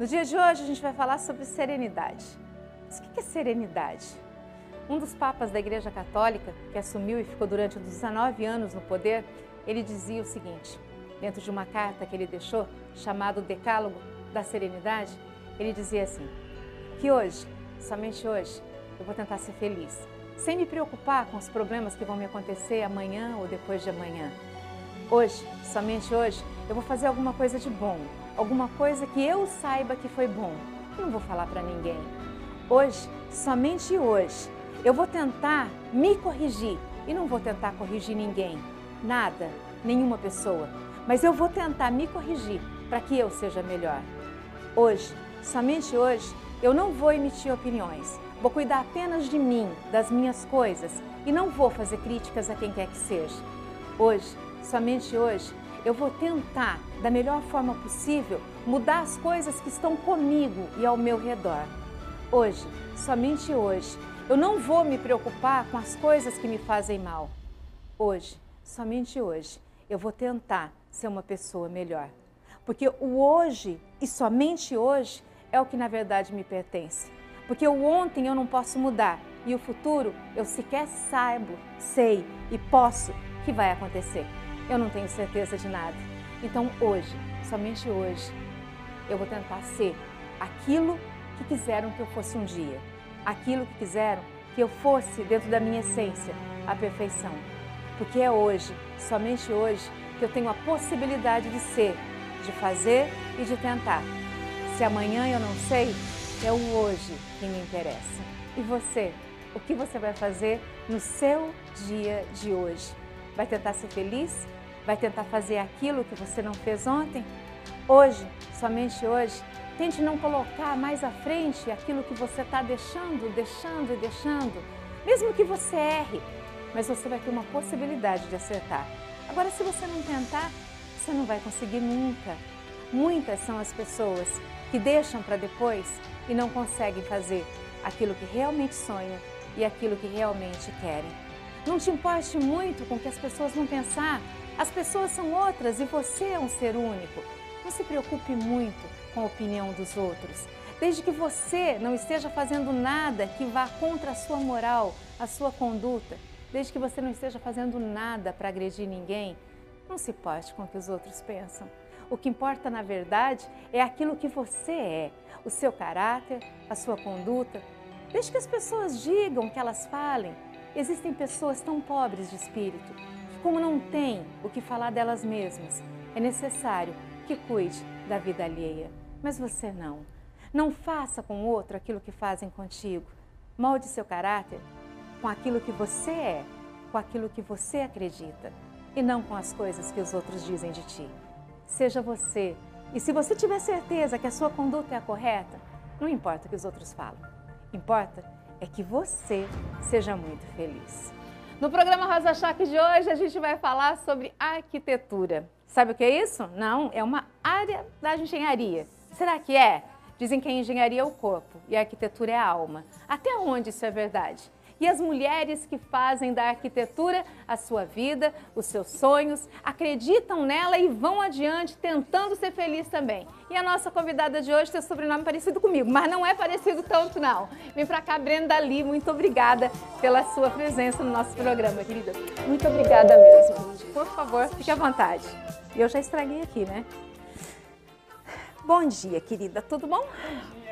No dia de hoje a gente vai falar sobre serenidade. Mas o que é serenidade? Um dos papas da Igreja Católica, que assumiu e ficou durante 19 anos no poder, ele dizia o seguinte, dentro de uma carta que ele deixou, chamado Decálogo da Serenidade, ele dizia assim, que hoje, somente hoje, eu vou tentar ser feliz, sem me preocupar com os problemas que vão me acontecer amanhã ou depois de amanhã. Hoje, somente hoje, eu vou fazer alguma coisa de bom, alguma coisa que eu saiba que foi bom. Eu não vou falar para ninguém. Hoje, somente hoje, eu vou tentar me corrigir e não vou tentar corrigir ninguém, nada, nenhuma pessoa. Mas eu vou tentar me corrigir para que eu seja melhor. Hoje, somente hoje, eu não vou emitir opiniões. Vou cuidar apenas de mim, das minhas coisas e não vou fazer críticas a quem quer que seja. Hoje, somente hoje, eu vou tentar, da melhor forma possível, mudar as coisas que estão comigo e ao meu redor. Hoje, somente hoje, eu não vou me preocupar com as coisas que me fazem mal. Hoje, somente hoje, eu vou tentar ser uma pessoa melhor. Porque o hoje e somente hoje é o que na verdade me pertence. Porque o ontem eu não posso mudar e o futuro eu sequer sei e posso que vai acontecer. Eu não tenho certeza de nada. Então hoje, somente hoje, eu vou tentar ser aquilo que quiseram que eu fosse um dia. Aquilo que quiseram que eu fosse, dentro da minha essência, a perfeição. Porque é hoje, somente hoje, que eu tenho a possibilidade de ser, de fazer e de tentar. Se amanhã eu não sei, é o hoje que me interessa. E você? O que você vai fazer no seu dia de hoje? Vai tentar ser feliz? Vai tentar fazer aquilo que você não fez ontem? Hoje, somente hoje, tente não colocar mais à frente aquilo que você está deixando. Mesmo que você erre, mas você vai ter uma possibilidade de acertar. Agora, se você não tentar, você não vai conseguir nunca. Muitas são as pessoas que deixam para depois e não conseguem fazer aquilo que realmente sonham e aquilo que realmente querem. Não te importe muito com o que as pessoas vão pensar. As pessoas são outras e você é um ser único. Não se preocupe muito com a opinião dos outros. Desde que você não esteja fazendo nada que vá contra a sua moral, a sua conduta, desde que você não esteja fazendo nada para agredir ninguém, não se importe com o que os outros pensam. O que importa, na verdade, é aquilo que você é, o seu caráter, a sua conduta. Deixe que as pessoas digam, que elas falem. Existem pessoas tão pobres de espírito, que como não têm o que falar delas mesmas, é necessário que cuide da vida alheia. Mas você não. Não faça com o outro aquilo que fazem contigo. Molde seu caráter com aquilo que você é, com aquilo que você acredita, e não com as coisas que os outros dizem de ti. Seja você. E se você tiver certeza que a sua conduta é a correta, não importa o que os outros falam. Importa é que você seja muito feliz. No programa Rosa Choque de hoje, a gente vai falar sobre arquitetura. Sabe o que é isso? Não, é uma área da engenharia. Será que é? Dizem que a engenharia é o corpo e a arquitetura é a alma. Até onde isso é verdade? E as mulheres que fazem da arquitetura a sua vida, os seus sonhos, acreditam nela e vão adiante tentando ser feliz também. E a nossa convidada de hoje tem sobrenome parecido comigo, mas não é parecido tanto não. Vem pra cá, Brenda Lee, muito obrigada pela sua presença no nosso programa, querida. Muito obrigada mesmo. Por favor, fique à vontade. Eu já estraguei aqui, né? Bom dia, querida. Tudo bom?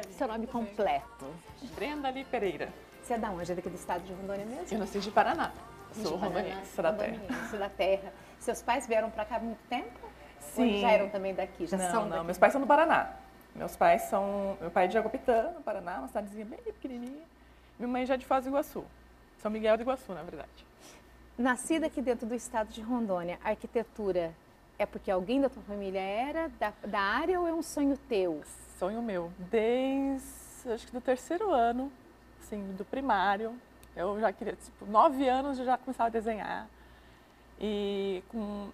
Seu nome completo? Brenda Lee Pereira. Você é da onde? É daqui do estado de Rondônia mesmo? Eu nasci de Paraná. Sou rondoniense da terra. Da terra. Seus pais vieram para cá há muito tempo? Sim. Ou eles já eram também daqui? Já são não. daqui? Meus pais são do Paraná. Meu pai é de Jacopitã, no Paraná, uma cidadezinha bem pequenininha. Minha mãe já é de Foz do Iguaçu. São Miguel do Iguaçu, na verdade. Nascida aqui dentro do estado de Rondônia, a arquitetura é porque alguém da tua família era da área ou é um sonho teu? Sonho meu. Desde, acho que do terceiro ano, assim, do primário. Eu já queria, 9 anos eu já começava a desenhar. E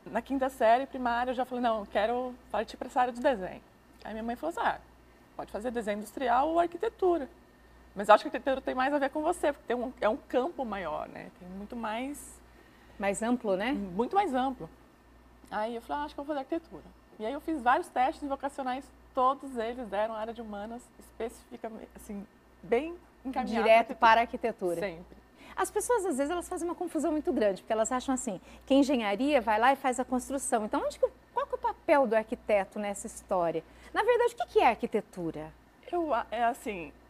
na quinta série primária eu já falei, não, eu quero partir para essa área de desenho. Aí minha mãe falou assim, pode fazer desenho industrial ou arquitetura. Mas acho que a arquitetura tem mais a ver com você, porque é um campo maior, né? Tem muito mais... Mais amplo, né? Muito mais amplo. Aí eu falei, acho que eu vou fazer arquitetura. E aí eu fiz vários testes vocacionais todos eles deram a área de humanas especificamente, assim, bem encaminhada. Direto para a arquitetura. Sempre. As pessoas, às vezes, elas fazem uma confusão muito grande, porque elas acham assim, que a engenharia vai lá e faz a construção. Então, qual que é o papel do arquiteto nessa história? Na verdade, o que é arquitetura?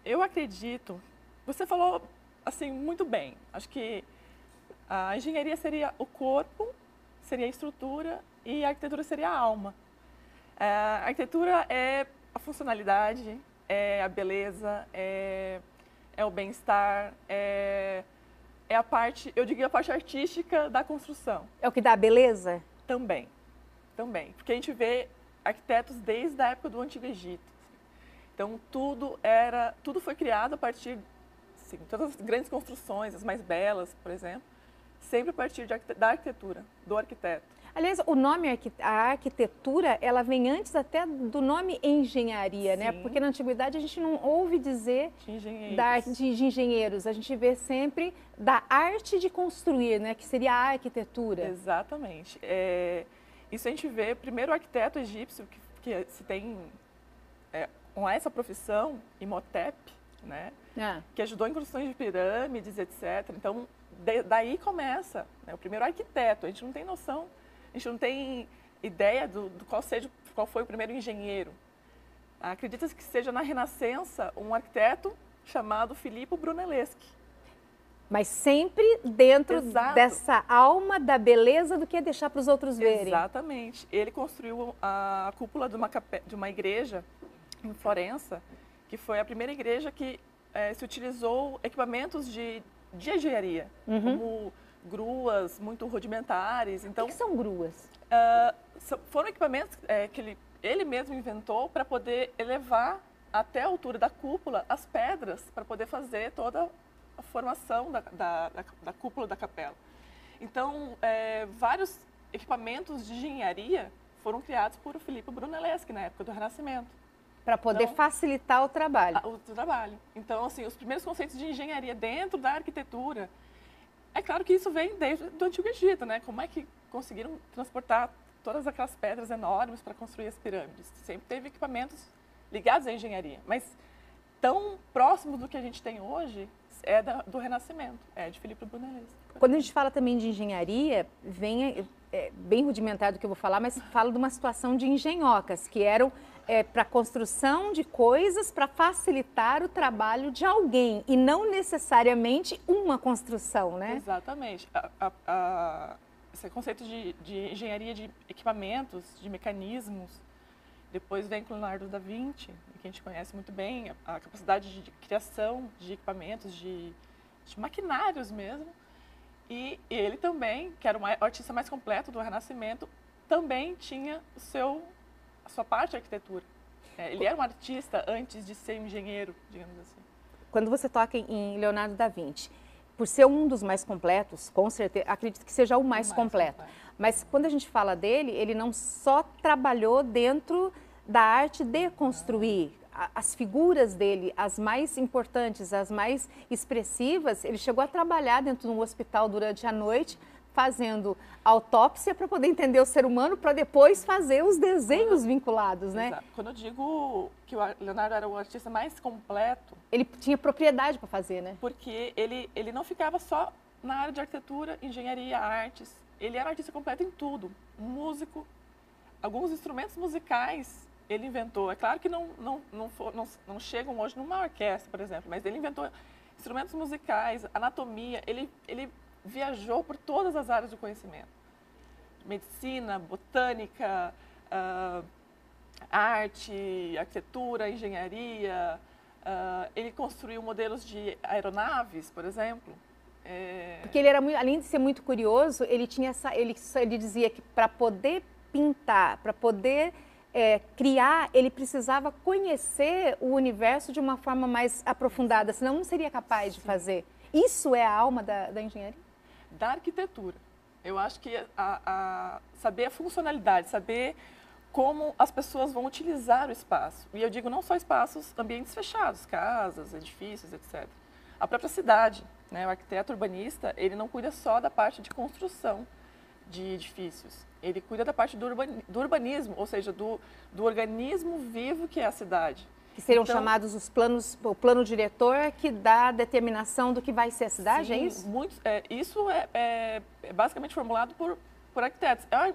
Eu acredito, você falou, assim, muito bem. Acho que a engenharia seria o corpo, seria a estrutura e a arquitetura seria a alma. A arquitetura é a funcionalidade, é a beleza, é o bem-estar, é a parte, eu diria a parte artística da construção. É o que dá a beleza? Também, também. Porque a gente vê arquitetos desde a época do Antigo Egito. Então, tudo foi criado a partir, sim, todas as grandes construções, as mais belas, por exemplo, sempre a partir da arquitetura, do arquiteto. Aliás, o nome, a arquitetura, ela vem antes até do nome engenharia, né? Porque na antiguidade a gente não ouve dizer de engenheiros, a gente vê sempre da arte de construir, né? Que seria a arquitetura. Exatamente. Isso a gente vê, primeiro o arquiteto egípcio, que se tem com essa profissão, Imhotep, né? Que ajudou em construções de pirâmides, etc. Então, daí começa, né? O primeiro arquiteto, a gente não tem noção. A gente não tem ideia do qual foi o primeiro engenheiro. Acredita-se que seja na Renascença um arquiteto chamado Filippo Brunelleschi. Mas sempre dentro dessa alma da beleza do que é deixar para os outros verem. Exatamente. Ele construiu a cúpula de uma igreja em Florença, que foi a primeira igreja que se utilizou equipamentos de engenharia, como gruas muito rudimentares. Então, o que são gruas? Foram equipamentos que ele mesmo inventou para poder elevar até a altura da cúpula as pedras para poder fazer toda a formação da cúpula da capela. Então, vários equipamentos de engenharia foram criados por Filippo Brunelleschi na época do Renascimento. Para poder facilitar o trabalho. Então, assim, os primeiros conceitos de engenharia dentro da arquitetura. É claro que isso vem desde o Antigo Egito, né? Como é que conseguiram transportar todas aquelas pedras enormes para construir as pirâmides? Sempre teve equipamentos ligados à engenharia, mas tão próximo do que a gente tem hoje é do Renascimento, de Filippo Brunelleschi. Quando a gente fala também de engenharia, vem bem rudimentar do que eu vou falar, mas fala de uma situação de engenhocas, que eram para construção de coisas para facilitar o trabalho de alguém e não necessariamente uma construção, né? Exatamente. Esse conceito de engenharia de equipamentos, de mecanismos, depois vem com Leonardo da Vinci, que a gente conhece muito bem, a capacidade de criação de equipamentos, de maquinários mesmo. E ele também, que era o artista mais completo do Renascimento, também tinha a sua parte de arquitetura. Ele era um artista antes de ser um engenheiro, digamos assim. Quando você toca em Leonardo da Vinci, por ser um dos mais completos, com certeza, acredito que seja o mais completo. Mas quando a gente fala dele, ele não só trabalhou dentro da arte de construir. As figuras dele, as mais importantes, as mais expressivas, ele chegou a trabalhar dentro de um hospital durante a noite, fazendo autópsia para poder entender o ser humano, para depois fazer os desenhos vinculados, né? Exato. Quando eu digo que o Leonardo era o artista mais completo... Ele tinha propriedade para fazer, né? Porque ele não ficava só na área de arquitetura, engenharia, artes. Ele era artista completo em tudo. Músico, alguns instrumentos musicais ele inventou. É claro que não chegam hoje numa orquestra, por exemplo, mas ele inventou instrumentos musicais, anatomia. Ele viajou por todas as áreas do conhecimento. Medicina, botânica, arte, arquitetura, engenharia. Ele construiu modelos de aeronaves, por exemplo. Porque ele era muito, além de ser muito curioso, ele tinha ele dizia que para poder pintar, para poder criar, ele precisava conhecer o universo de uma forma mais aprofundada, senão não seria capaz de fazer. Isso é a alma da engenharia? Da arquitetura. Eu acho que saber a funcionalidade, saber como as pessoas vão utilizar o espaço. E eu digo não só espaços, ambientes fechados, casas, edifícios, etc. A própria cidade, né? O arquiteto urbanista, ele não cuida só da parte de construção, de edifícios. Ele cuida da parte do urbanismo, ou seja, do organismo vivo que é a cidade. Que seriam chamados os planos, o plano diretor que dá a determinação do que vai ser a cidade, sim, é isso? Isso é basicamente formulado por arquitetos. É uma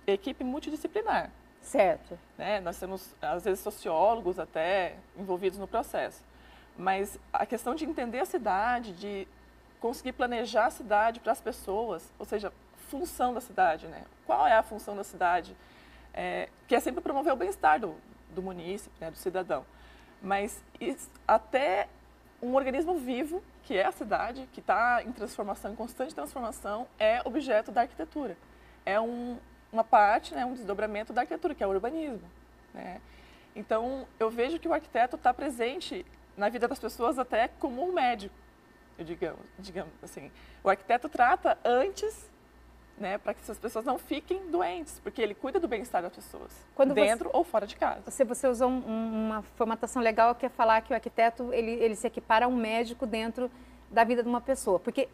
equipe multidisciplinar. Certo. Né? Nós temos, às vezes, sociólogos até envolvidos no processo. Mas a questão de entender a cidade, de conseguir planejar a cidade para as pessoas, ou seja, função da cidade, né? Qual é a função da cidade? Que é sempre promover o bem-estar do munícipe, né? Do cidadão. Mas até um organismo vivo, que é a cidade, que está em transformação, em constante transformação, é objeto da arquitetura. É uma parte, né, um desdobramento da arquitetura, que é o urbanismo. Né? Então, eu vejo que o arquiteto está presente na vida das pessoas até como um médico, digamos assim. O arquiteto trata antes, né, para que essas pessoas não fiquem doentes, porque ele cuida do bem-estar das pessoas, dentro ou fora de casa. Você usou uma formatação legal, que é falar que o arquiteto ele se equipara a um médico dentro da vida de uma pessoa, porque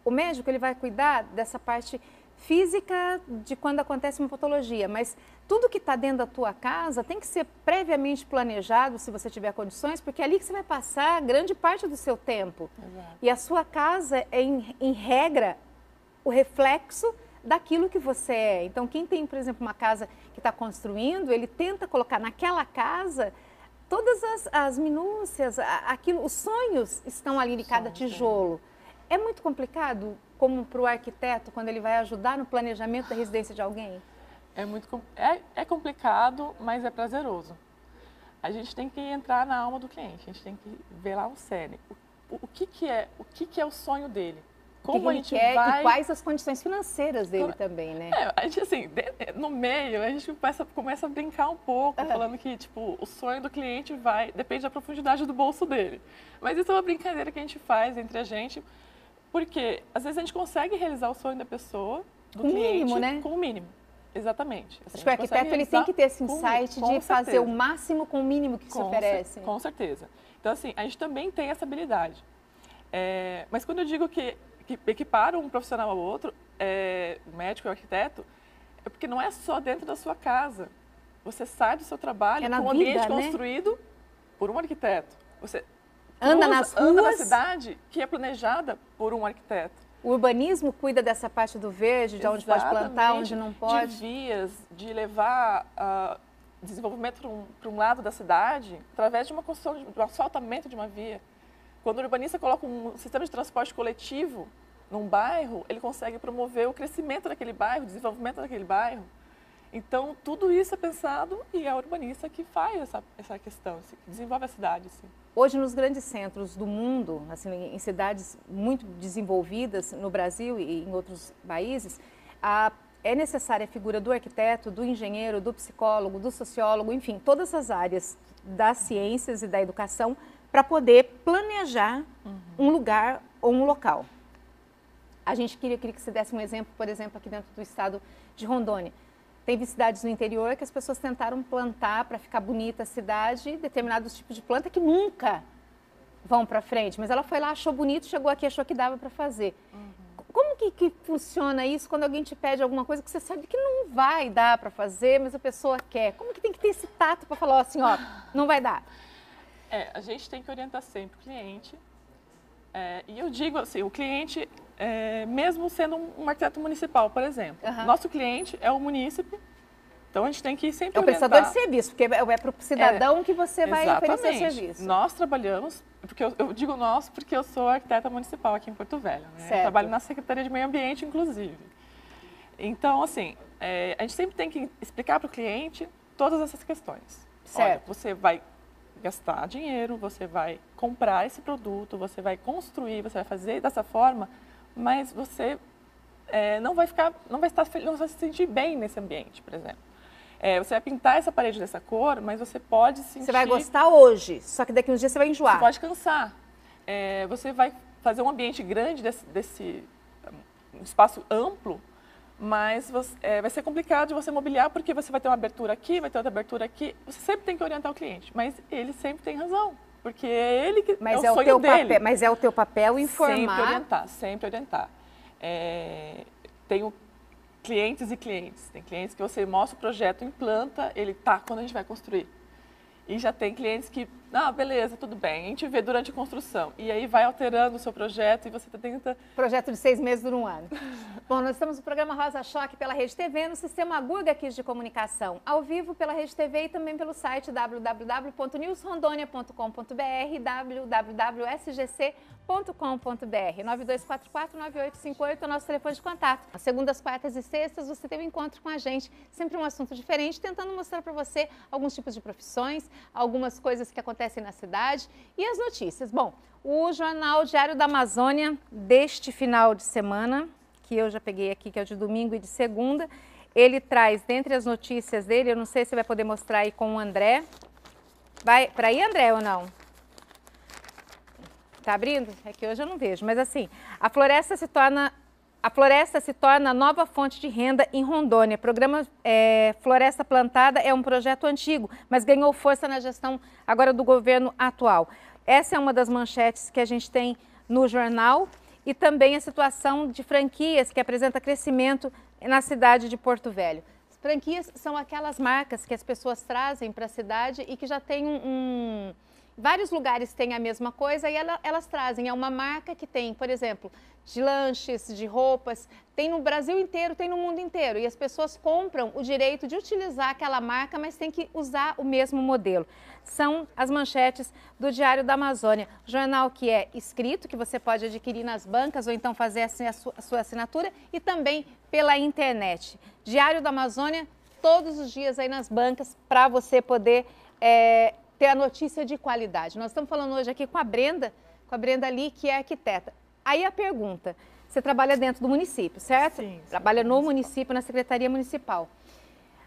o médico ele vai cuidar dessa parte física de quando acontece uma patologia, mas tudo que está dentro da tua casa tem que ser previamente planejado, se você tiver condições, porque é ali que você vai passar grande parte do seu tempo. Exato. E a sua casa é, em regra, o reflexo daquilo que você é. Então, quem tem, por exemplo, uma casa que está construindo, ele tenta colocar naquela casa todas as minúcias, os sonhos estão ali de cada tijolo. É muito complicado, como para o arquiteto, quando ele vai ajudar no planejamento da residência de alguém? É complicado, mas é prazeroso. A gente tem que entrar na alma do cliente, a gente tem que ver lá o cerne. O que é o sonho dele? Como a gente quer vai... e quais as condições financeiras dele também, né? A gente, assim, no meio, a gente começa a brincar um pouco, falando que, tipo, o sonho do cliente depende da profundidade do bolso dele. Mas isso é uma brincadeira que a gente faz entre a gente, porque às vezes a gente consegue realizar o sonho da pessoa, do cliente, mínimo, né? Com o mínimo. Exatamente. Acho que o arquiteto ele tem que ter esse insight de fazer o máximo com o mínimo que se oferece. Com certeza. Então, assim, a gente também tem essa habilidade. Mas quando eu digo que equipara um profissional ao outro, o médico e o arquiteto, é porque não é só dentro da sua casa. Você sai do seu trabalho com um ambiente construído por um arquiteto. Você anda na cidade que é planejada por um arquiteto. O urbanismo cuida dessa parte do verde, de onde pode plantar, onde não pode. De vias, de levar desenvolvimento para um lado da cidade através de uma construção, do asfaltamento de uma via. Quando o urbanista coloca um sistema de transporte coletivo num bairro, ele consegue promover o crescimento daquele bairro, o desenvolvimento daquele bairro. Então, tudo isso é pensado e é o urbanista que faz essa questão, que desenvolve a cidade. Assim. Hoje, nos grandes centros do mundo, assim, em cidades muito desenvolvidas no Brasil e em outros países, é necessária a figura do arquiteto, do engenheiro, do psicólogo, do sociólogo, enfim, todas as áreas das ciências e da educação para poder planejar um lugar ou um local. A gente queria que você desse um exemplo, por exemplo, aqui dentro do estado de Rondônia. Teve cidades no interior que as pessoas tentaram plantar para ficar bonita a cidade, determinados tipos de planta que nunca vão para frente. Mas ela foi lá, achou bonito, chegou aqui, achou que dava para fazer. Como que funciona isso quando alguém te pede alguma coisa que você sabe que não vai dar para fazer, mas a pessoa quer? Como que tem que ter esse tato para falar assim, ó, não vai dar? A gente tem que orientar sempre o cliente. E eu digo assim, o cliente, mesmo sendo um arquiteto municipal, por exemplo, nosso cliente é o munícipe, então a gente tem que sempre orientar. É o prestador de serviço, porque é para o cidadão que você vai oferecer o serviço. Nós trabalhamos, porque eu digo nós porque eu sou arquiteta municipal aqui em Porto Velho, né? Eu trabalho na Secretaria de Meio Ambiente, inclusive. Então, assim, a gente sempre tem que explicar para o cliente todas essas questões. Certo. Olha, você vai gastar dinheiro, você vai comprar esse produto, você vai construir, você vai fazer dessa forma, mas você não vai se sentir bem nesse ambiente, por exemplo. Você vai pintar essa parede dessa cor, mas você pode sentir... Você vai gostar hoje, só que daqui uns dias você vai enjoar. Você pode cansar. Você vai fazer um ambiente grande desse um espaço amplo, mas vai ser complicado de você mobiliar, porque você vai ter uma abertura aqui, vai ter outra abertura aqui. Você sempre tem que orientar o cliente, mas ele sempre tem razão, porque é ele que é o sonho dele. Mas é o teu papel informar. Sempre orientar. clientes e clientes. Tem clientes que você mostra o projeto, implanta, ele tá quando a gente vai construir. E já tem clientes que, beleza, tudo bem, a gente vê durante a construção. E aí vai alterando o seu projeto e você tenta... Projeto de 6 meses dura 1 ano. Bom, nós estamos no programa Rosa Choque pela Rede TV, no sistema Gurga Kids de Comunicação, ao vivo pela Rede TV e também pelo site www.newsrondonia.com.br e www.sgc.com.br. 9244-9858 é o nosso telefone de contato. Às segundas, quartas e sextas você tem um encontro com a gente, sempre um assunto diferente, tentando mostrar para você alguns tipos de profissões, algumas coisas que acontecem na cidade e as notícias. Bom, o jornal Diário da Amazônia deste final de semana, que eu já peguei aqui, que é o de domingo e de segunda, ele traz, dentre as notícias dele, eu não sei se vai poder mostrar aí com o André. Vai para aí, André, ou não? Tá abrindo? É que hoje eu não vejo, mas assim, a floresta se torna nova fonte de renda em Rondônia. O programa Floresta Plantada é um projeto antigo, mas ganhou força na gestão agora do governo atual. Essa é uma das manchetes que a gente tem no jornal e também a situação de franquias que apresenta crescimento na cidade de Porto Velho. As franquias são aquelas marcas que as pessoas trazem para a cidade e que já tem vários lugares têm a mesma coisa e elas trazem. É uma marca que tem, por exemplo, de lanches, de roupas, tem no Brasil inteiro, tem no mundo inteiro. E as pessoas compram o direito de utilizar aquela marca, mas tem que usar o mesmo modelo. São as manchetes do Diário da Amazônia. Jornal que é escrito, que você pode adquirir nas bancas ou então fazer assim a sua assinatura e também pela internet. Diário da Amazônia, todos os dias aí nas bancas para você poder... ter a notícia de qualidade. Nós estamos falando hoje aqui com a Brenda ali, que é arquiteta. Aí a pergunta, você trabalha dentro do município, certo? Sim. Trabalha no município, na Secretaria Municipal.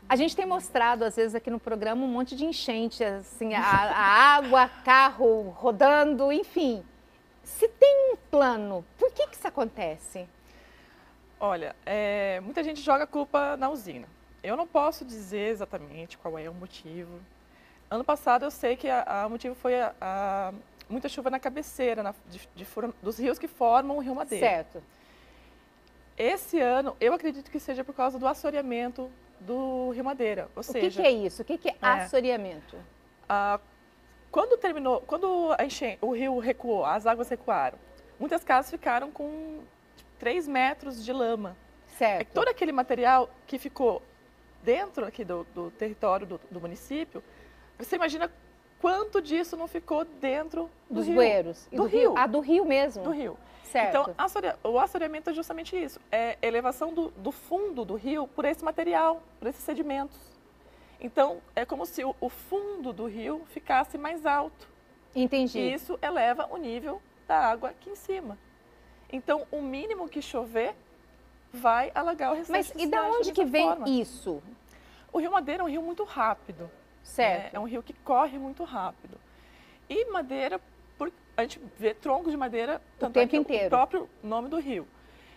A gente tem mostrado, às vezes, aqui no programa, um monte de enchente, assim, a água, carro rodando, enfim. Se tem um plano, por que isso acontece? Olha, muita gente joga a culpa na usina. Eu não posso dizer exatamente qual é o motivo. Ano passado eu sei que o motivo foi muita chuva na cabeceira dos rios que formam o Rio Madeira. Certo. Esse ano eu acredito que seja por causa do assoreamento do Rio Madeira. Ou seja, que é isso? O que é assoreamento? Quando o rio recuou, as águas recuaram, muitas casas ficaram com 3 metros de lama. Certo. Todo aquele material que ficou dentro aqui do território do município, você imagina quanto disso não ficou dentro dos bueiros? Do rio. Do rio mesmo? Do rio. Certo. Então, o assoreamento é justamente isso. É elevação do fundo do rio por esse material, por esses sedimentos. Então, é como se o fundo do rio ficasse mais alto. Entendi. E isso eleva o nível da água aqui em cima. Então, o mínimo que chover vai alagar o restante da cidade. Mas e da onde que vem isso? O Rio Madeira é um rio muito rápido. Certo. É um rio que corre muito rápido. E madeira, a gente vê troncos de madeira o tempo inteiro. O próprio nome do rio.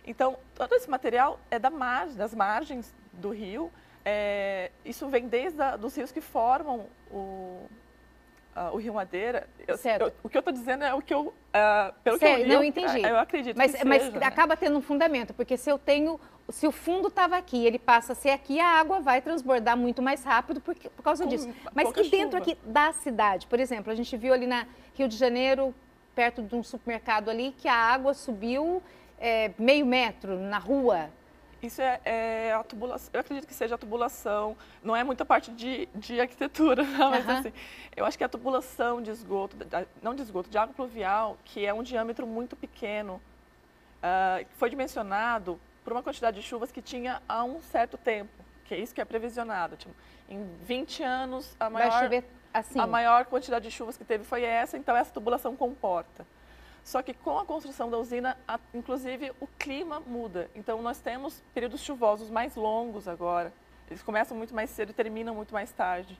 Então, todo esse material é das margens do rio. Isso vem desde dos rios que formam o Rio Madeira. O que eu estou dizendo é o que eu... pelo que eu li, não entendi. Eu acredito mas, que seja, mas né? acaba tendo um fundamento, porque se o fundo estava aqui, ele passa a ser aqui, a água vai transbordar muito mais rápido por causa disso. Mas e dentro aqui da cidade? Por exemplo, a gente viu ali na Rio de Janeiro, perto de um supermercado ali, que a água subiu meio metro na rua. Isso é a tubulação. Eu acredito que seja a tubulação. Não é muita parte de arquitetura, não, mas assim, eu acho que é a tubulação de esgoto, de água pluvial, que é um diâmetro muito pequeno, foi dimensionado por uma quantidade de chuvas que tinha há um certo tempo, que é isso que é previsionado. Tipo, em 20 anos, vai chover assim. A maior quantidade de chuvas que teve foi essa, então essa tubulação comporta. Só que com a construção da usina, inclusive, o clima muda. Então, nós temos períodos chuvosos mais longos agora. Eles começam muito mais cedo e terminam muito mais tarde.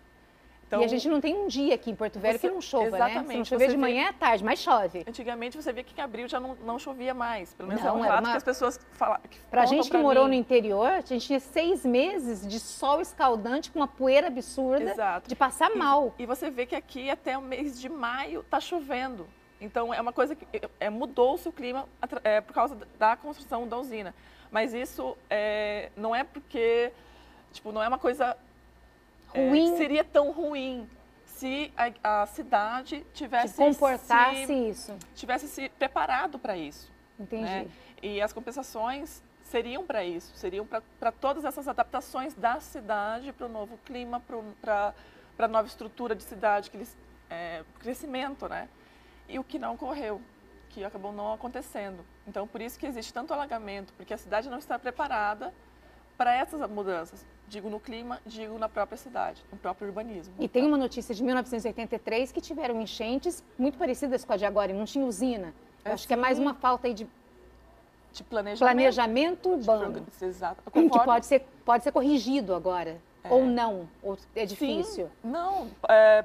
Então, e a gente não tem um dia aqui em Porto Velho que não chova, exatamente, né? Se não chover de manhã, é tarde, mas chove. Antigamente, você via que em abril já não chovia mais. Pelo menos não, é um relato que as pessoas falam. Pra gente que morou no interior, a gente tinha 6 meses de sol escaldante com uma poeira absurda. Exato. De passar mal. E você vê que aqui até o mês de maio está chovendo. Então, é uma coisa que mudou-se o clima por causa da construção da usina. Mas isso não é porque, tipo, não é uma coisa ruim. Que seria tão ruim se a cidade tivesse tivesse se preparado para isso. Entendi. Né? E as compensações seriam para isso, seriam para todas essas adaptações da cidade para o novo clima, para a nova estrutura de cidade, crescimento, né? E o que não ocorreu, que acabou não acontecendo. Então, por isso que existe tanto alagamento, porque a cidade não está preparada para essas mudanças. Digo no clima, digo na própria cidade, no próprio urbanismo. E tem uma notícia de 1983 que tiveram enchentes muito parecidas com a de agora, e não tinha usina. Eu acho que é mais uma falta aí de planejamento urbano. Exato. Que pode ser corrigido agora. Ou não, ou é difícil. Sim, não,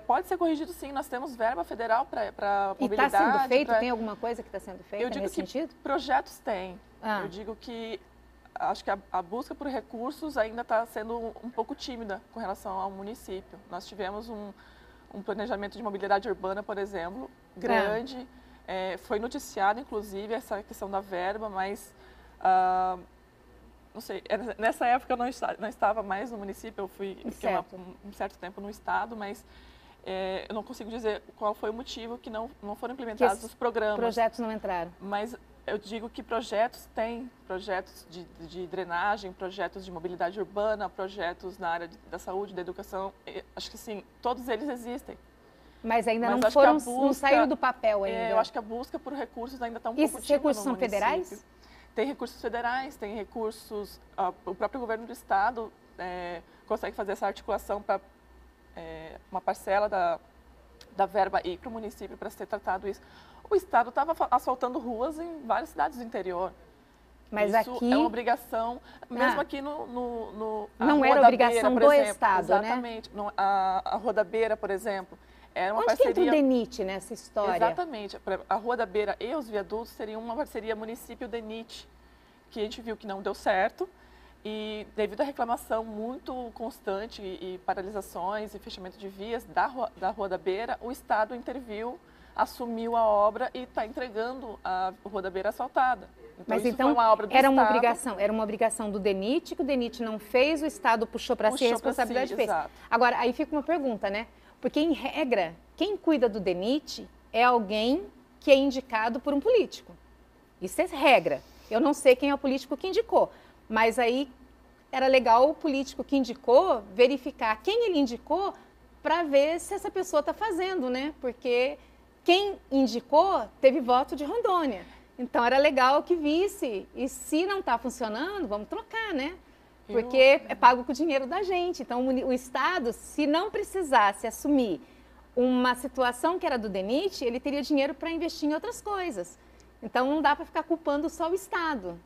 pode ser corrigido sim. Nós temos verba federal para mobilidade. E está sendo feito? Tem alguma coisa que está sendo feita nesse sentido? Projetos tem. Eu digo que acho que a busca por recursos ainda está sendo um pouco tímida com relação ao município. Nós tivemos um planejamento de mobilidade urbana, por exemplo, grande. Foi noticiado, inclusive, essa questão da verba, mas... não sei, nessa época eu não estava mais no município, eu fiquei um certo tempo no estado, mas eu não consigo dizer qual foi o motivo que não foram implementados os programas. Projetos não entraram. Mas eu digo que projetos tem, projetos de drenagem, projetos de mobilidade urbana, projetos na área da saúde, da educação, acho que sim, todos eles existem. Mas ainda não saíram do papel ainda. Eu acho que a busca por recursos ainda está um pouco tímida. Esses recursos são federais? Tem recursos federais, tem recursos... o próprio governo do estado consegue fazer essa articulação para uma parcela da verba ir para o município para ser tratado isso. O estado estava asfaltando ruas em várias cidades do interior. Mas isso aqui... é uma obrigação, mesmo aqui no não era obrigação do estado, exatamente, né? A Rua da Beira, por exemplo, era uma parceria... Onde entra o DENIT nessa história? Exatamente. A Rua da Beira e os viadutos seriam uma parceria município-DENIT, que a gente viu que não deu certo. E devido à reclamação muito constante e paralisações e fechamento de vias da Rua da Beira, o estado interviu, assumiu a obra e está entregando a Rua da Beira asfaltada. Então, mas então foi uma obra do era estado. uma obrigação do DENIT, que o DENIT não fez, o estado puxou para si, a responsabilidade fez. Exato. Agora, aí fica uma pergunta, né? Porque, em regra, quem cuida do DENIT é alguém que é indicado por um político. Isso é regra. Eu não sei quem é o político que indicou, mas aí era legal o político que indicou verificar quem ele indicou para ver se essa pessoa está fazendo, né? Porque quem indicou teve voto de Rondônia. Então, era legal que visse. E se não está funcionando, vamos trocar, né? Porque é pago com o dinheiro da gente. Então, o Estado, se não precisasse assumir uma situação que era do DENIT, ele teria dinheiro para investir em outras coisas. Então, não dá para ficar culpando só o Estado.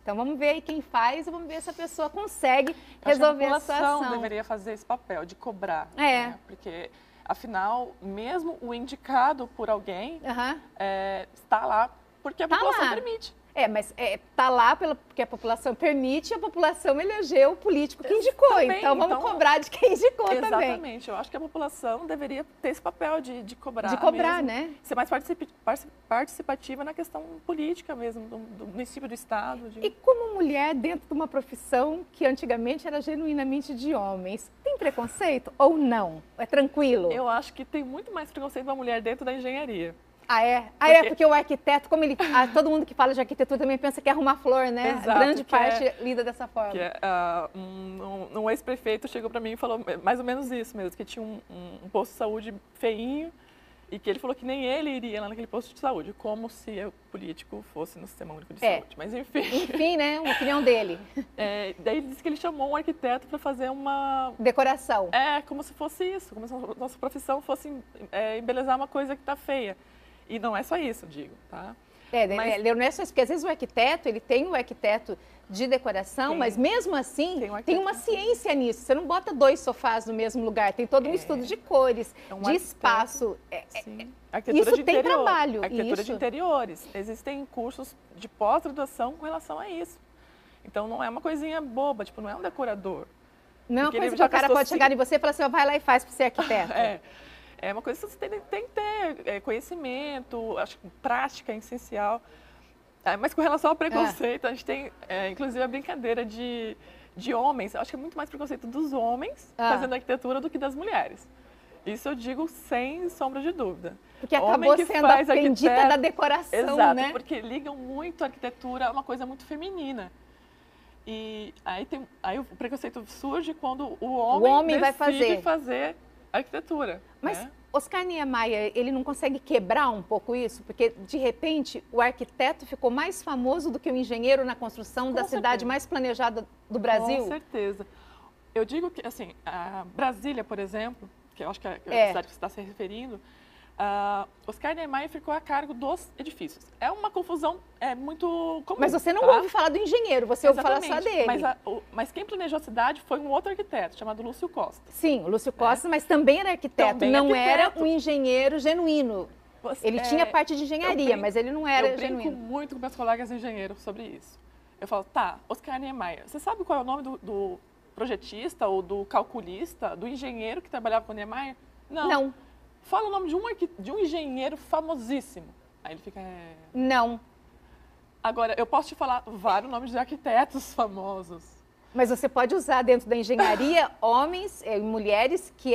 Então, vamos ver aí quem faz e vamos ver se a pessoa consegue resolver a situação. A população deveria fazer esse papel de cobrar. Né? Porque, afinal, mesmo o indicado por alguém está lá porque a população permite. Mas está lá porque a população permite e a população elegeu o político que indicou. Também, então, vamos cobrar de quem indicou também. Exatamente. Eu acho que a população deveria ter esse papel de cobrar. De cobrar, mesmo, né? Ser mais participativa na questão política mesmo, do município, do estado. E como mulher dentro de uma profissão que antigamente era genuinamente de homens, tem preconceito ou não? É tranquilo? Eu acho que tem muito mais preconceito da mulher dentro da engenharia. Porque o arquiteto, como ele, todo mundo que fala de arquitetura também pensa que é arrumar flor, né? Exato, a grande parte lida dessa forma. Um ex-prefeito chegou para mim e falou mais ou menos isso mesmo, que tinha um posto de saúde feinho e que ele falou que nem ele iria lá naquele posto de saúde, como se o político fosse no Sistema Único de Saúde. Mas enfim. Enfim, né? Uma opinião dele. Daí ele disse que ele chamou um arquiteto para fazer uma... decoração. Como se fosse isso, como se a nossa profissão fosse embelezar uma coisa que está feia. E não é só isso, digo, tá? Não é só isso, porque às vezes o arquiteto, ele tem o arquiteto de decoração, mas mesmo assim tem uma ciência nisso. Você não bota 2 sofás no mesmo lugar, tem todo um estudo de cores, de espaço. Isso tem trabalho. Arquitetura de interiores. Existem cursos de pós-graduação com relação a isso. Então não é uma coisinha boba, tipo, não é um decorador. Não é uma coisa que o cara pode chegar em você e falar assim, vai lá e faz para ser arquiteto. É uma coisa que você tem que ter conhecimento, acho que prática é essencial. Mas com relação ao preconceito, a gente tem, inclusive, a brincadeira de homens. Eu acho que é muito mais preconceito dos homens fazendo arquitetura do que das mulheres. Isso eu digo sem sombra de dúvida. Porque acabou sendo a bendita da decoração, exato, né? Porque ligam muito a arquitetura a uma coisa muito feminina. E aí o preconceito surge quando o homem vai fazer arquitetura. Mas né? Oscar Niemeyer, ele não consegue quebrar um pouco isso? Porque, de repente, o arquiteto ficou mais famoso do que o engenheiro na construção da cidade mais planejada do Brasil? Com certeza. Eu digo que, assim, a Brasília, por exemplo, que eu acho que é a cidade que você está se referindo, Oscar Niemeyer ficou a cargo dos edifícios. É uma confusão muito comum. Mas você não ouve falar do engenheiro, você ouve falar só dele. Mas quem planejou a cidade foi um outro arquiteto, chamado Lúcio Costa. Sim, o Lúcio Costa, mas também era arquiteto, era um engenheiro genuíno. Ele tinha parte de engenharia, mas ele não era genuíno. Eu brinco muito com meus colegas engenheiros sobre isso. Eu falo, Oscar Niemeyer, você sabe qual é o nome do projetista ou do calculista, do engenheiro que trabalhava com Niemeyer? Não. Fala o nome de um engenheiro famosíssimo. Aí ele fica... Não. Agora, eu posso te falar vários nomes de arquitetos famosos. Mas você pode usar dentro da engenharia homens e mulheres que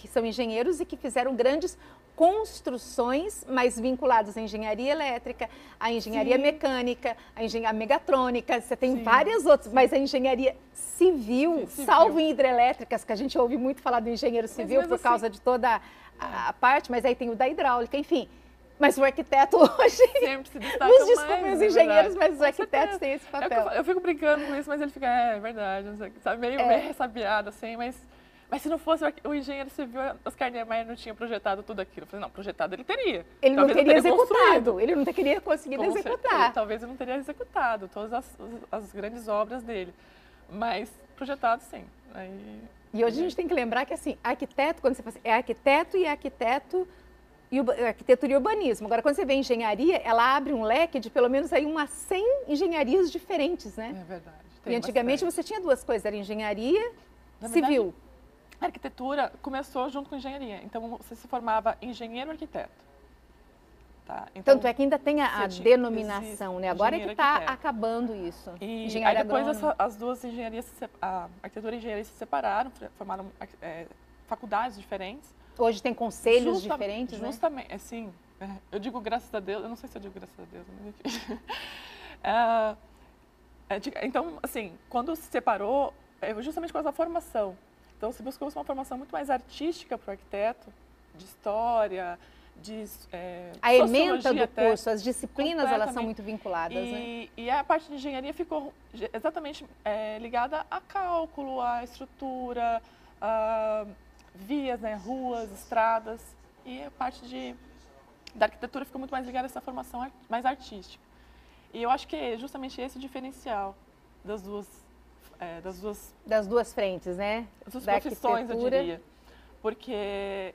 são engenheiros e que fizeram grandes construções, mas vinculadas à engenharia elétrica, à engenharia mecânica, à engenharia megatrônica. Você tem várias outras, mas a engenharia civil, salvo em hidrelétricas, que a gente ouve muito falar do engenheiro civil por causa de toda a parte, mas aí tem o da hidráulica, enfim. Mas o arquiteto hoje... Sempre se destaca nos desculpem os engenheiros, mas os arquitetos têm esse papel. Eu fico brincando com isso, mas ele fica, é verdade, não sei, sabe, meio ressabiado, assim, mas se não fosse o engenheiro civil, Oscar Niemeyer não tinha projetado tudo aquilo. Eu falei, não, projetado ele teria. Ele não teria executado, ele não teria conseguido executar. Talvez ele não teria executado todas as grandes obras dele, mas projetado sim. E hoje a gente tem que lembrar que, assim, arquiteto, quando você fala assim, é arquiteto e arquitetura e urbanismo. Agora, quando você vê engenharia, ela abre um leque de pelo menos aí umas 100 engenharias diferentes, né? É verdade. E antigamente você tinha duas coisas, era engenharia civil. A arquitetura começou junto com a engenharia, então você se formava engenheiro arquiteto. Tá? Então, tanto é que ainda tem a denominação, né? Agora é que está acabando isso. E aí depois as duas engenharias, a arquitetura e a engenharia se separaram, formaram faculdades diferentes. Hoje tem conselhos diferentes, né? Justamente, assim, eu digo graças a Deus, eu não sei se eu digo graças a Deus, mas enfim. Então, assim, quando se separou, justamente com essa formação. Então, se buscou uma formação muito mais artística para o arquiteto, de história, de a ementa do curso, as disciplinas, elas são muito vinculadas, né? E a parte de engenharia ficou exatamente ligada a cálculo, a estrutura, a vias, né, ruas, estradas, e a parte da arquitetura ficou muito mais ligada a essa formação mais artística. E eu acho que é justamente esse o diferencial das duas frentes, né? Das duas profissões, eu diria. Porque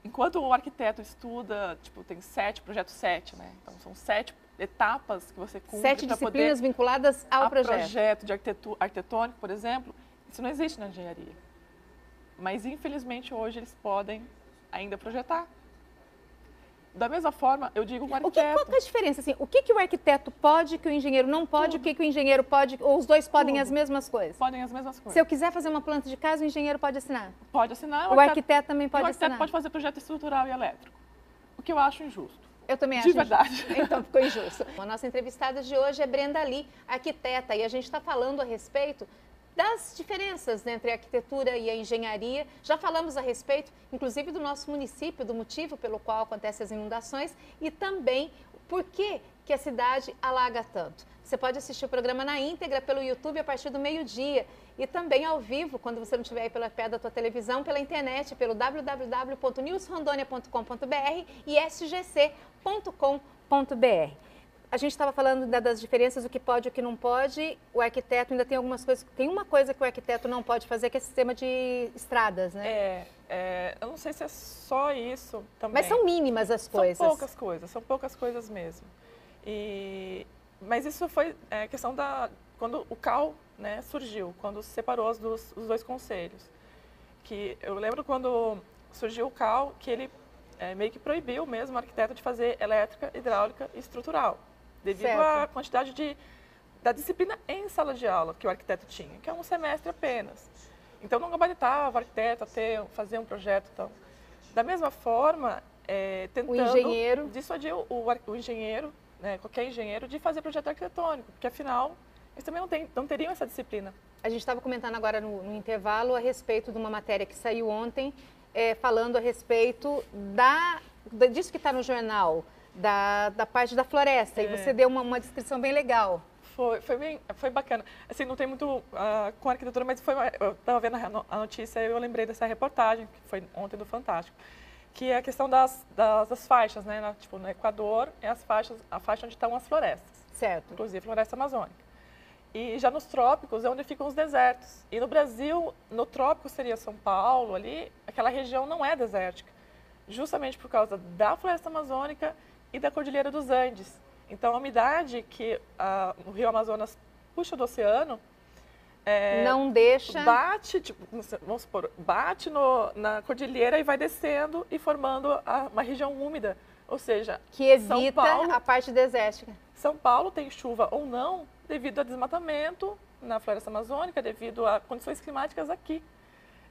enquanto o arquiteto estuda, tipo, tem projeto 7, né? Então são 7 etapas que você cumpre. 7 disciplinas vinculadas ao projeto. Projeto de arquitetônico, por exemplo, isso não existe na engenharia. Mas, infelizmente, hoje eles podem ainda projetar. Da mesma forma, eu digo o arquiteto. Qual que é a diferença? Assim, o que o arquiteto pode, que o engenheiro não pode, o que o engenheiro pode, ou os dois podem as mesmas coisas? Podem as mesmas coisas. Se eu quiser fazer uma planta de casa, o engenheiro pode assinar? Pode assinar. O arquiteto também pode assinar? O arquiteto pode fazer projeto estrutural e elétrico. O que eu acho injusto. Eu também acho de verdade. Injusto. Então ficou injusto. A nossa entrevistada de hoje é Brenda Lee, arquiteta, e a gente está falando a respeito das diferenças entre a arquitetura e a engenharia. Já falamos a respeito, inclusive, do nosso município, do motivo pelo qual acontecem as inundações e também por que a cidade alaga tanto. Você pode assistir o programa na íntegra pelo YouTube a partir do meio-dia e também ao vivo, quando você não estiver aí pela pé da tua televisão, pela internet, pelo www.newsrondônia.com.br e sgc.com.br. A gente estava falando das diferenças, o que pode e o que não pode. O arquiteto ainda tem algumas coisas. Tem uma coisa que o arquiteto não pode fazer, que é sistema de estradas, né? Eu não sei se é só isso também. Mas são mínimas as coisas. São poucas coisas mesmo. Mas isso foi questão quando o CAL, né, surgiu, quando se separou os dois conselhos. Que eu lembro quando surgiu o CAL, que ele meio que proibiu mesmo o arquiteto de fazer elétrica, hidráulica e estrutural. devido Certo. à quantidade da disciplina em sala de aula que o arquiteto tinha, que é um semestre apenas. Então, não gabaritava o arquiteto a fazer um projeto. Então. Da mesma forma, tentando dissuadir o engenheiro, né, qualquer engenheiro, de fazer projeto arquitetônico, porque afinal, eles também não teriam essa disciplina. A gente estava comentando agora no intervalo a respeito de uma matéria que saiu ontem, falando a respeito disso que está no jornal, da parte da floresta, e você deu uma descrição bem legal. Foi bacana. Assim, não tem muito com arquitetura, mas eu estava vendo a notícia e eu lembrei dessa reportagem, que foi ontem do Fantástico, que é a questão das faixas, né? Tipo, no Equador, é a faixa onde estão as florestas. Certo. Inclusive, floresta amazônica. E já nos trópicos é onde ficam os desertos. E no Brasil, no trópico seria São Paulo, ali, aquela região não é desértica, justamente por causa da floresta amazônica e da Cordilheira dos Andes. Então, a umidade que o rio Amazonas puxa do oceano não deixa... Bate, tipo, vamos supor, bate na cordilheira e vai descendo e formando uma região úmida. Ou seja, que evita a parte desértica. São Paulo tem chuva ou não devido a desmatamento na floresta amazônica, devido a condições climáticas aqui.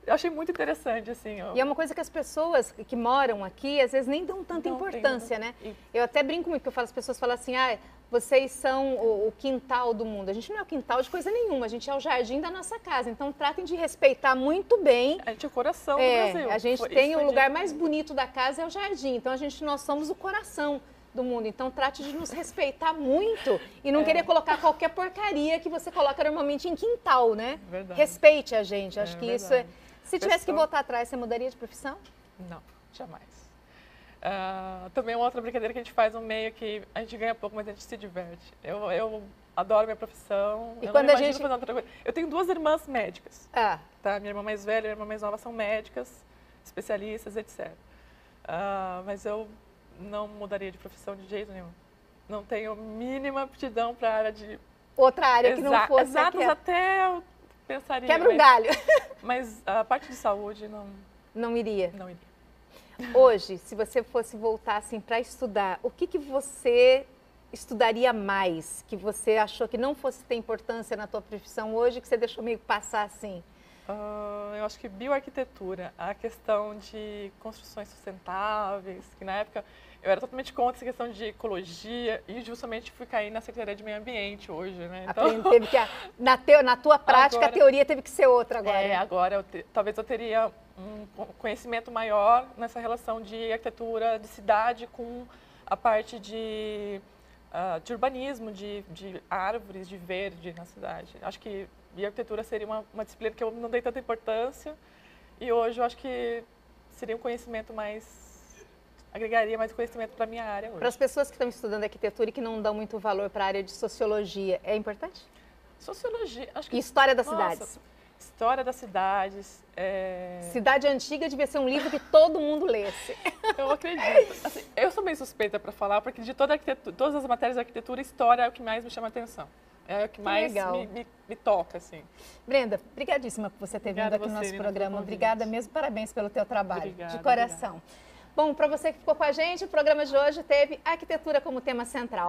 Eu achei muito interessante, assim. E é uma coisa que as pessoas que moram aqui, às vezes, nem dão tanta importância, né? Eu até brinco muito, porque eu falo, as pessoas falam assim, vocês são o quintal do mundo. A gente não é o quintal de coisa nenhuma, a gente é o jardim da nossa casa. Então, tratem de respeitar muito bem. A gente é o coração do Brasil. A gente tem o lugar mais bonito da casa, é o jardim. Então, nós somos o coração do mundo. Então, trate de nos respeitar muito e não querer colocar qualquer porcaria que você coloca normalmente em quintal, né? Verdade. Respeite a gente. Acho que isso é... Se tivesse que voltar atrás, você mudaria de profissão? Não, jamais. Também uma outra brincadeira que a gente faz no meio que a gente ganha pouco, mas a gente se diverte. Eu adoro minha profissão. E quando a gente... fazer outra coisa. Eu tenho 2 irmãs médicas. Tá? Minha irmã mais velha e minha irmã mais nova são médicas, especialistas, etc. Mas eu não mudaria de profissão de jeito nenhum. Não tenho mínima aptidão para a área de... Outra área que não fosse exatas até eu pensaria. Quebra um galho. Mas a parte de saúde não iria. Não iria. Hoje, se você fosse voltar assim para estudar, o que você estudaria mais, que você achou que não fosse ter importância na tua profissão hoje, que você deixou meio passar assim? Eu acho que bioarquitetura, a questão de construções sustentáveis, que na época eu era totalmente contra essa questão de ecologia e justamente fui cair na Secretaria de Meio Ambiente hoje, né? Então, teve que, na tua prática, agora, a teoria teve que ser outra agora. Agora talvez eu teria um conhecimento maior nessa relação de arquitetura de cidade com a parte de urbanismo, de árvores, de verde na cidade. Acho que bioarquitetura seria uma disciplina que eu não dei tanta importância e hoje eu acho que seria um conhecimento agregaria mais conhecimento para a minha área hoje. Para as pessoas que estão estudando arquitetura e que não dão muito valor para a área de sociologia, é importante? Sociologia, acho que... E história das cidades? História das cidades. Cidade Antiga devia ser um livro que todo mundo lesse. Eu acredito. Assim, eu sou bem suspeita para falar, porque de todas as matérias de arquitetura, história é o que mais me chama a atenção. É o que mais me toca, assim. Brenda, brigadíssima por você ter vindo aqui no nosso programa. Obrigada mesmo, parabéns pelo teu trabalho, de coração. Bom, para você que ficou com a gente, o programa de hoje teve arquitetura como tema central.